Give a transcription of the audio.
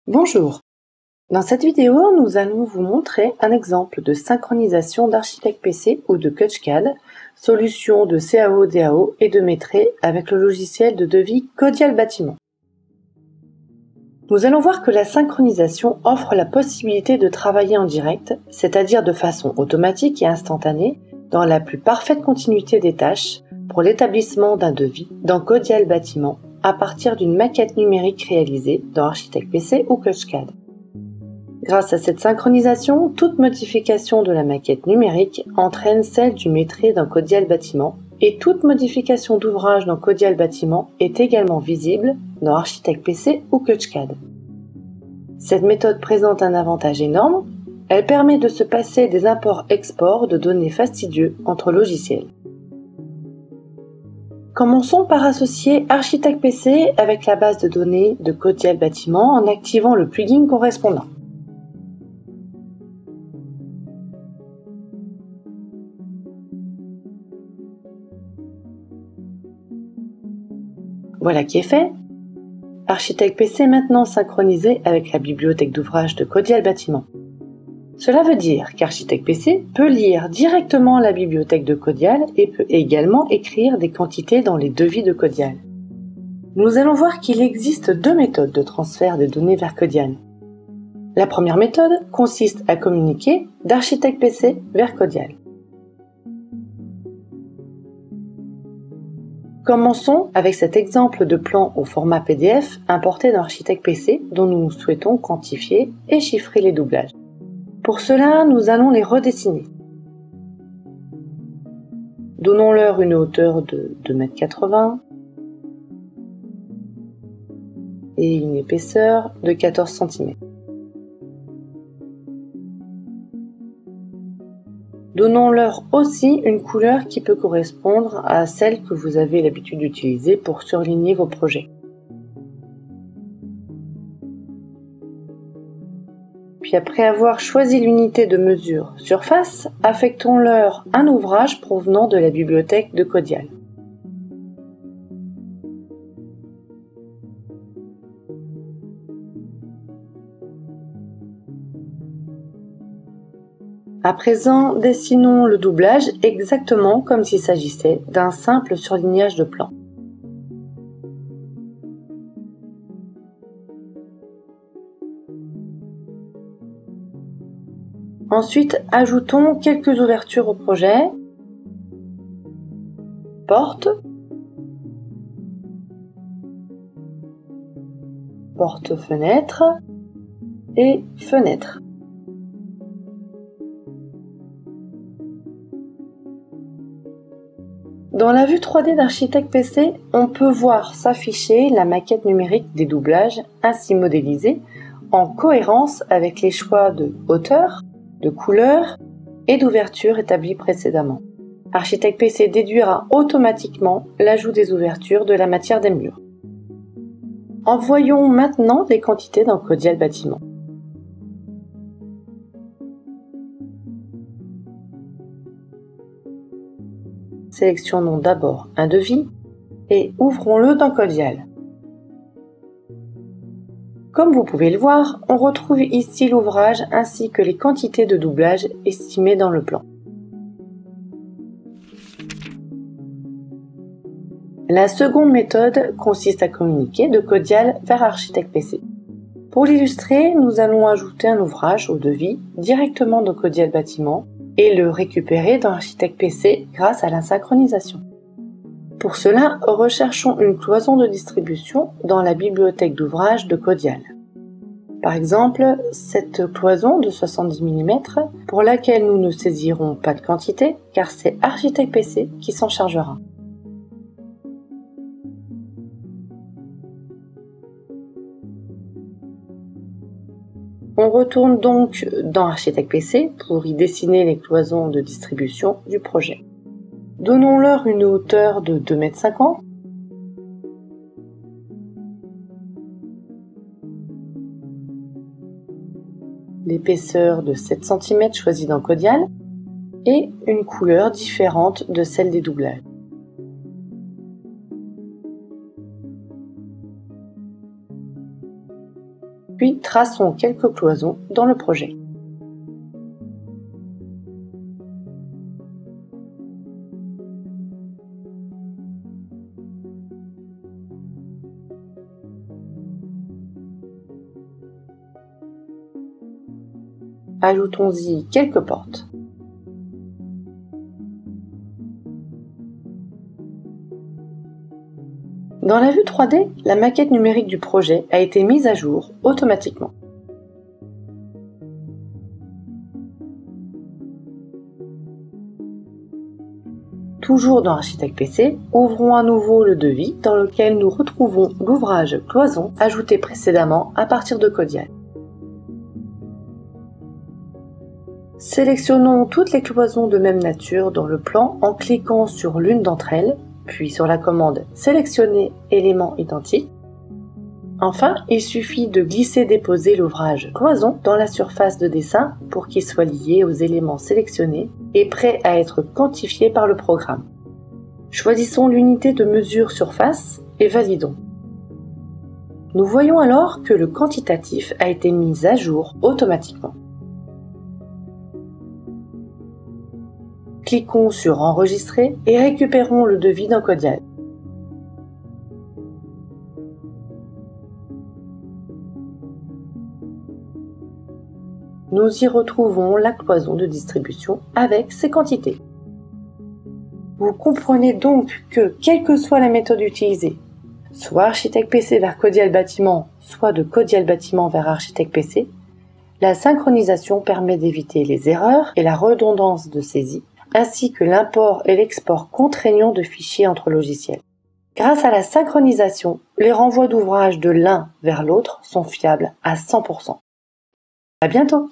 Bonjour. Dans cette vidéo, nous allons vous montrer un exemple de synchronisation d'Architect PC ou de CutchCAD, solution de CAO-DAO et de maîtrise avec le logiciel de devis Codial Bâtiment. Nous allons voir que la synchronisation offre la possibilité de travailler en direct, c'est-à-dire de façon automatique et instantanée, dans la plus parfaite continuité des tâches, pour l'établissement d'un devis dans Codial Bâtiment, à partir d'une maquette numérique réalisée dans Architect PC ou CutchCAD. Grâce à cette synchronisation, toute modification de la maquette numérique entraîne celle du maîtrise dans Codial Bâtiment et toute modification d'ouvrage dans Codial Bâtiment est également visible dans Architect PC ou CutchCAD. Cette méthode présente un avantage énorme, elle permet de se passer des imports-exports de données fastidieux entre logiciels. Commençons par associer Architect PC avec la base de données de Codial Bâtiment en activant le plugin correspondant. Voilà qui est fait. Architect PC est maintenant synchronisé avec la bibliothèque d'ouvrages de Codial Bâtiment. Cela veut dire qu'Architect PC peut lire directement la bibliothèque de Codial et peut également écrire des quantités dans les devis de Codial. Nous allons voir qu'il existe deux méthodes de transfert des données vers Codial. La première méthode consiste à communiquer d'Architect PC vers Codial. Commençons avec cet exemple de plan au format PDF importé dans Architect PC dont nous souhaitons quantifier et chiffrer les doublages. Pour cela, nous allons les redessiner. Donnons-leur une hauteur de 2,80 m et une épaisseur de 14 cm. Donnons-leur aussi une couleur qui peut correspondre à celle que vous avez l'habitude d'utiliser pour surligner vos projets. Puis après avoir choisi l'unité de mesure surface, affectons-leur un ouvrage provenant de la bibliothèque de Codial. À présent, dessinons le doublage exactement comme s'il s'agissait d'un simple surlignage de plan. Ensuite, ajoutons quelques ouvertures au projet, porte, porte-fenêtre et fenêtre. Dans la vue 3D d'Architect PC, on peut voir s'afficher la maquette numérique des doublages ainsi modélisée en cohérence avec les choix de hauteur, de couleur et d'ouverture établis précédemment. Architect PC déduira automatiquement l'ajout des ouvertures de la matière des murs. Envoyons maintenant les quantités dans Codial Bâtiment. Sélectionnons d'abord un devis et ouvrons-le dans Codial. Comme vous pouvez le voir, on retrouve ici l'ouvrage ainsi que les quantités de doublage estimées dans le plan. La seconde méthode consiste à communiquer de Codial vers Architect PC. Pour l'illustrer, nous allons ajouter un ouvrage au devis directement dans Codial Bâtiment et le récupérer dans Architect PC grâce à la synchronisation. Pour cela, recherchons une cloison de distribution dans la bibliothèque d'ouvrages de Codial. Par exemple, cette cloison de 70 mm pour laquelle nous ne saisirons pas de quantité car c'est Architect PC qui s'en chargera. On retourne donc dans Architect PC pour y dessiner les cloisons de distribution du projet. Donnons-leur une hauteur de 2,50 m. L'épaisseur de 7 cm choisie dans Codial et une couleur différente de celle des doublages. Puis traçons quelques cloisons dans le projet. Ajoutons-y quelques portes. Dans la vue 3D, la maquette numérique du projet a été mise à jour automatiquement. Toujours dans Architect PC, ouvrons à nouveau le devis dans lequel nous retrouvons l'ouvrage cloison ajouté précédemment à partir de Codial. Sélectionnons toutes les cloisons de même nature dans le plan en cliquant sur l'une d'entre elles, puis sur la commande « Sélectionner éléments identiques ». Enfin, il suffit de glisser-déposer l'ouvrage cloison dans la surface de dessin pour qu'il soit lié aux éléments sélectionnés et prêt à être quantifié par le programme. Choisissons l'unité de mesure surface et validons. Nous voyons alors que le quantitatif a été mis à jour automatiquement. Cliquons sur Enregistrer et récupérons le devis dans Codial. Nous y retrouvons la cloison de distribution avec ses quantités. Vous comprenez donc que, quelle que soit la méthode utilisée, soit Architect PC vers Codial Bâtiment, soit de Codial Bâtiment vers Architect PC, la synchronisation permet d'éviter les erreurs et la redondance de saisie, ainsi que l'import et l'export contraignant de fichiers entre logiciels. Grâce à la synchronisation, les renvois d'ouvrages de l'un vers l'autre sont fiables à 100%. À bientôt!